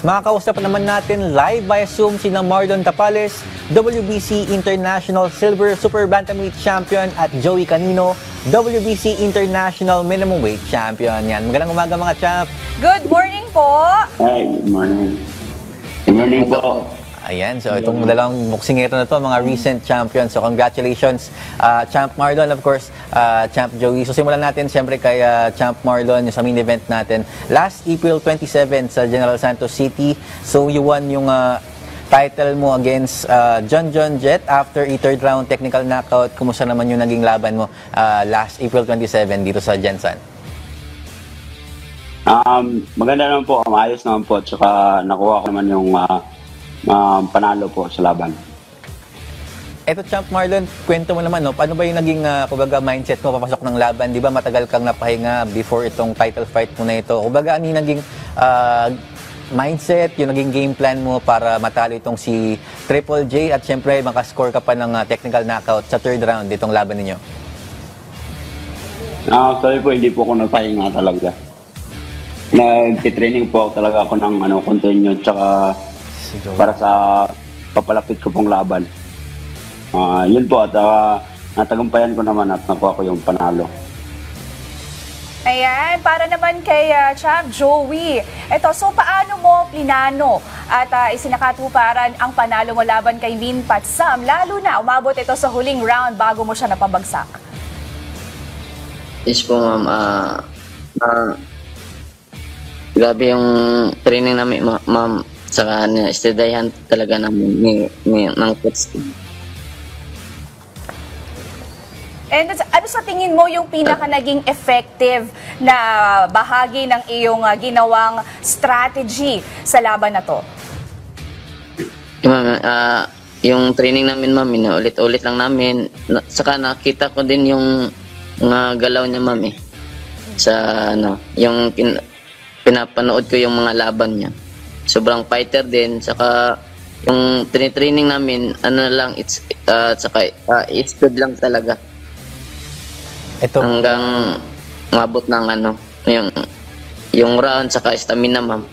Makakausap naman natin live via Zoom sina Marlon Tapales, WBC International Silver Super Bantamweight Champion at Joey Canino, WBC International Minimum Weight Champion. Yan. Magandang umaga mga champ. Good morning po. Hi, good morning. Good morning po. Ayan, so itong dalawang boksingero na to, mga recent champions. So congratulations, Champ Marlon, of course, Champ Joey. So simulan natin siyempre kay Champ Marlon, yung sa main event natin. Last April 27 sa General Santos City, so you won yung title mo against John Jett after a third round technical knockout. Kumusta naman yung naging laban mo last April 27 dito sa Gensan? Maganda naman po, maayos naman po. Tsaka nakuha ko naman yung panalo po sa laban. Eto, Champ Marlon, kwento mo naman, no? Paano ba yung naging kumbaga mindset mo papasok ng laban? Di ba matagal kang napahinga before itong title fight mo na ito? Kumbaga, ano yung naging mindset, yung naging game plan mo para matalo itong si Triple J at syempre makascore ka pa ng technical knockout sa third round itong laban ninyo? Sorry po, hindi po ako napahinga talaga. Nag-training po talaga ako ng continue tsaka para sa papalapit ko pong laban. Yun po at natagumpayan ko naman at nakuha ko yung panalo. Ayan, para naman kay Champ Joey. Ito, so paano mo plinano at isinakatuparan ang panalo mo laban kay Min Pat Sam, lalo na umabot ito sa huling round bago mo siya napabagsak? Yes po, ma'am. Grabe yung training namin, ma'am. Saka istadayan talaga namin ng coach. And ano sa tingin mo yung pinaka naging effective na bahagi ng iyong ginawang strategy sa laban na to? Yung training namin, ma'am, ulit-ulit lang namin. Saka nakita ko din yung galaw niya, ma'am, sa yung pinapanood ko yung mga laban niya. Sobrang fighter din, saka yung training namin it's good lang talaga. Ito hanggang mabot ng yung round saka stamina, ma'am.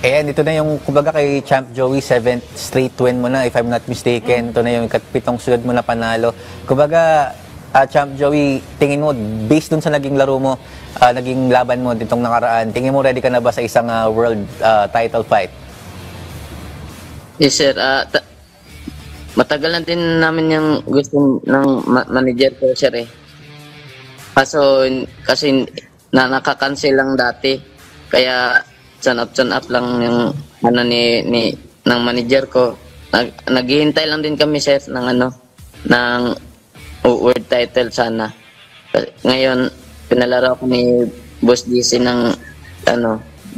And ito na yung kumbaga kay Champ Joey, 7th straight win mo na if I'm not mistaken. Ito na yung ikatpitong sunod mo na panalo. Kumbaga, Champ Joey, tingin mo, based dun sa naging laro mo, naging laban mo ditong nakaraan, tingin mo ready ka na ba sa isang world title fight? Yes, sir. Matagal na din namin yung gusto ng manager ko, sir, kasi nakakancel lang dati. Kaya turn up lang yung ng manager ko. Naghihintay lang din kami, sir, ng world title sana. Ngayon, pinalaro ko ni Boss DC ng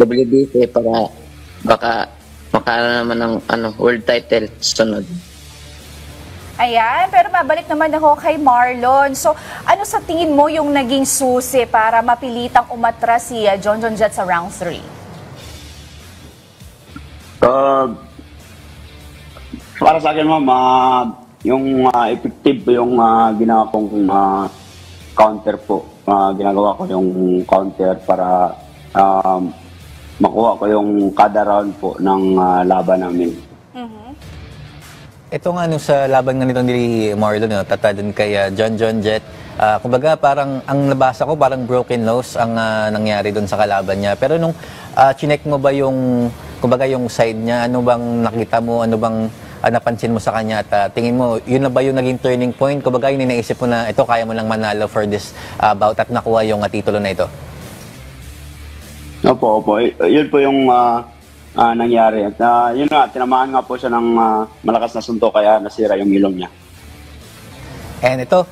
WBC para baka naman ng world title sunod. Ayan, pero mabalik naman ako kay Marlon. So, ano sa tingin mo yung naging susi para mapilitang umatras si John Jett sa round 3? Para sa akin, ma'am, yung effective yung ginawa kong counter po. Ginagawa ko yung counter para makuha ko yung kada round po ng laban namin. Ito nga sa laban nga nitong ni Marlon, tatadun kay John Jett. Kumbaga parang ang nabasa ko parang broken nose ang nangyari doon sa kalaban niya. Pero nung chinek mo ba yung kumbaga yung side niya, ano bang nakita mo, ano bang napansin mo sa kanya at tingin mo, yun na ba yung naging turning point? Kumbaga yun naisip mo na ito, kaya mo lang manalo for this bout at nakuha yung titulo na ito? Opo. Yun po yung nangyari. At yun nga, tinamaan nga po siya ng malakas na suntok kaya nasira yung ilong niya. And ito,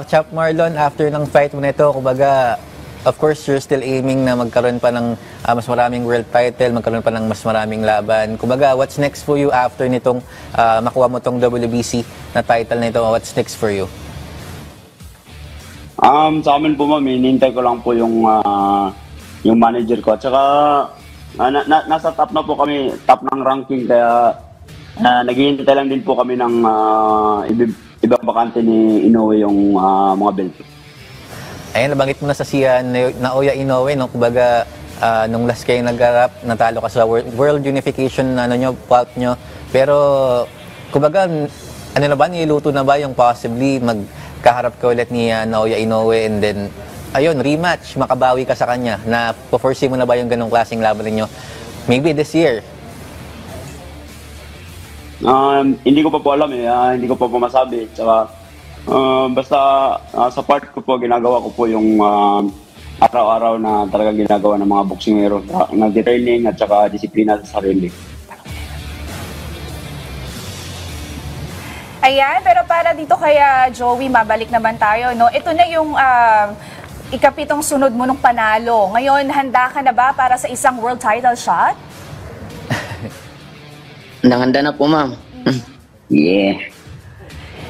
Champ Marlon, after ng fight mo na ito, kumbaga, of course, you're still aiming na magkaroon pa ng mas maraming world title, magkaroon pa ng mas maraming laban. Kumbaga, what's next for you after nitong makuha mo tong WBC na title na ito? What's next for you? Sa amin po, ma'am, hinintay ko lang po yung manager ko. At saka, nasa top na po kami, top ng ranking, kaya naghihintay lang din po kami ng ibang bakante ni Inoue yung mga belt. Ayan, nabanggit mo na sa siya Naoya Inoue, no? Kumbaga, nung last kayo nag-harap, natalo ka sa World Unification bout nyo. Pero, kumbaga, ano na ba, niluto na ba yung possibly magkaharap ka ulit ni Naoya Inoue and then, ayun, rematch, makabawi ka sa kanya, na po-foresee mo na ba yung ganong klaseng laban ninyo? Maybe this year. Hindi ko pa po alam hindi ko pa po masabi. Tsaka, basta sa part ko po, ginagawa ko po yung araw-araw na talagang ginagawa ng mga boksingero. Nag-training at saka disiplina sa sarili. Ayan, pero para dito kay Joey, mabalik naman tayo, no? Ito na yung ikapitong sunod mo nung panalo. Ngayon, handa ka na ba para sa isang world title shot? Handa na po, ma'am. Yeah.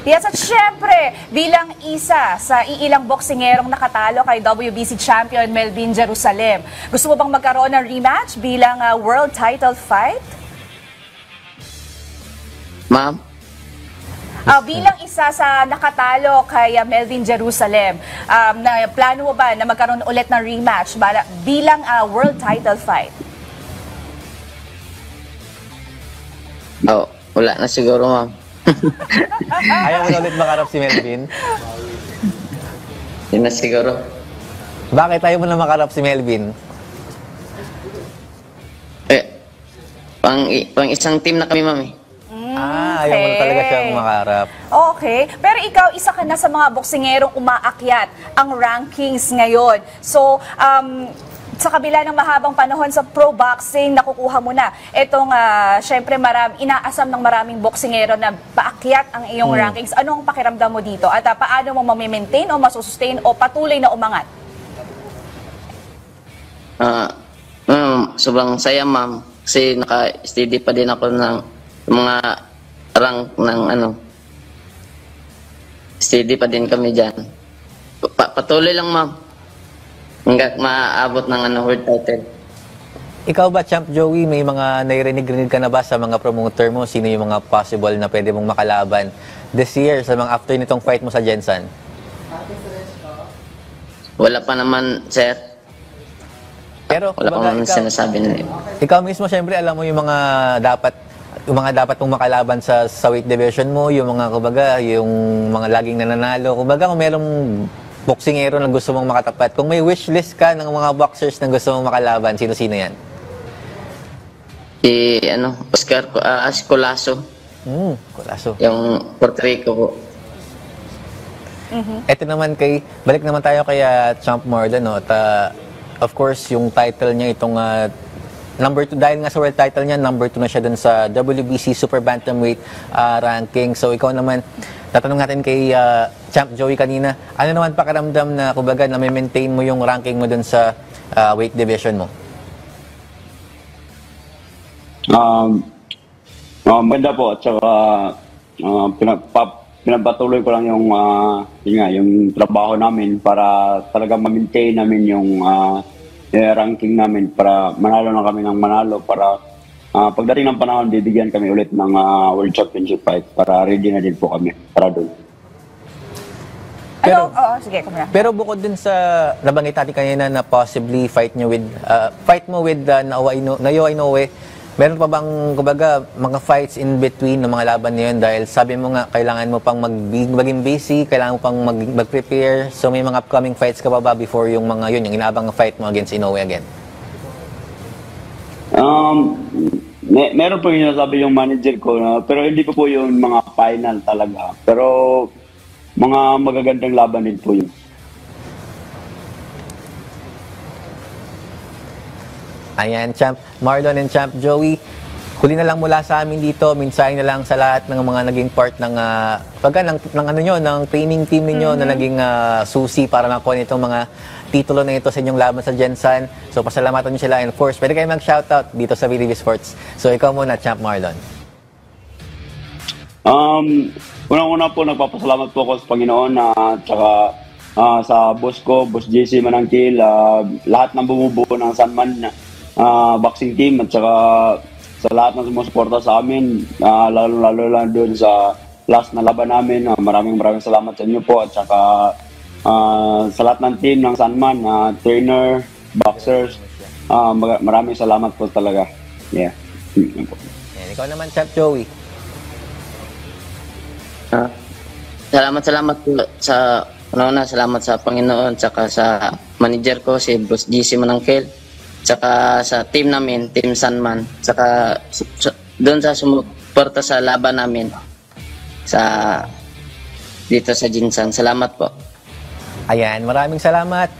Yes, at syempre, bilang isa sa iilang boksingerong nakatalo kay WBC champion Melvin Jerusalem, gusto mo bang magkaroon ng rematch bilang world title fight? Ma'am? Bilang isa sa nakatalo kay Melvin Jerusalem, na plano mo ba na magkaroon ulit ng rematch bilang world title fight? Wala na siguro, ma'am. Ayaw mo na ulit makarap si Melvin? Yun na siguro. Bakit ayaw mo na makarap si Melvin? Pang isang team na kami, ma'am. Ayaw mo na talaga siyang makarap. Okay. Pero ikaw, isa ka na sa mga boksingerong umaakyat ang rankings ngayon. So, sa kabila ng mahabang panahon sa pro boxing, nakukuha mo na itong, syempre, inaasam ng maraming boksingero na paakyat ang iyong rankings. Ano ang pakiramdam mo dito? At paano mo ma-maintain o masusustain o patuloy na umangat? Sobrang saya, ma'am. Kasi naka-steady pa din ako ng mga rank ng steady pa din kami dyan. Patuloy lang, ma'am. Hanggang maabot ng world title. Ikaw ba, Champ Joey, may mga nairinig-rinig ka na ba sa mga promoter mo? Sino yung mga possible na pwede mong makalaban this year sa mga after nitong fight mo sa Jensen? Wala pa naman, sir. Pero Wala pa naman sinasabi na yun. Ikaw mismo, syempre, alam mo yung mga dapat mong makalaban sa weight division mo, yung mga, kumbaga, yung mga laging nananalo. Kumbaga, kung merong boksingero na gusto mong makatapat, kung may wish list ka ng mga boxers na gusto mong makalaban, sino-sino yan? Oscar Colasso. Colasso. Yung Puerto Rico po. Ito naman balik naman tayo kay Champ Marlon, no? At, of course, yung title niya, itong number 2, dahil nga sa world title niya, number 2 na siya dun sa WBC Super Bantamweight ranking. So, ikaw naman, tatanong natin kay Champ Joey kanina, ano naman pakiramdam na, kumbaga, na maintain mo yung ranking mo dun sa weight division mo? Maganda po. At saka, pinapatuloy ko lang yung trabaho namin para talaga ma-maintain namin yung ranking namin para manalo na kami ng manalo para pagdating ng panahon, bibigyan kami ulit ng World Championship fight para ready na din po kami para doon. Sige, kumuna. Pero bukod dun sa nabanggit natin kanina na possibly fight mo with Naoya Inoue, meron pa bang, kumbaga, mga fights in between ng mga laban na yun? Dahil sabi mo nga, kailangan mo pang maging busy, kailangan mo pang mag-prepare. So may mga upcoming fights ka pa ba before yung mga yun, yung inaabang fight mo against Inoue again? Meron po yung sinasabi yung manager ko, pero hindi po yung mga final talaga. Pero mga magagandang laban din po yun. Ayan, Champ Marlon and Champ Joey. Huli na lang mula sa amin dito, minsahin na lang sa lahat ng mga naging part ng ng training team ninyo na naging susi para makuha nitong mga titulo na ito sa inyong laban sa Jensen. So pasalamatan niyo sila, and of course, pwede kayo mag-shoutout dito sa VTV Sports. So ikaw muna, Champ Marlon. Unang-una po, nagpapasalamat po ako sa Panginoon at saka sa boss ko, Boss JC Manangkil, lahat ng bumubuo ng Sanman boxing team at saka sa lahat ng sumusuporta sa amin, lalo lang doon sa last na laban namin. Maraming salamat sa inyo po at saka sa lahat ng team ng Sanman, trainer, boxers, Maraming salamat po talaga. Yeah. Yan, ikaw naman, Champ Joey. Salamat po sa salamat sa Panginoon, tsaka sa manager ko, si Bruce GC Manangkel, tsaka sa team namin, Team Sunman, tsaka doon sa sumuporta sa laban namin dito sa Jinsan. Salamat po. Ayan, maraming salamat,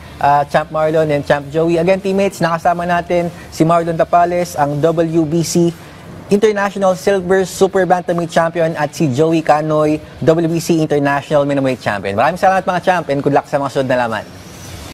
Champ Marlon and Champ Joey. Again, teammates, nakasama natin si Marlon Tapales, ang WBC International Silver Super Bantamweight Champion, at si Joey Canoy, WBC International Middleweight Champion. Maraming salamat mga champ, and good luck sa mga sunod na laman.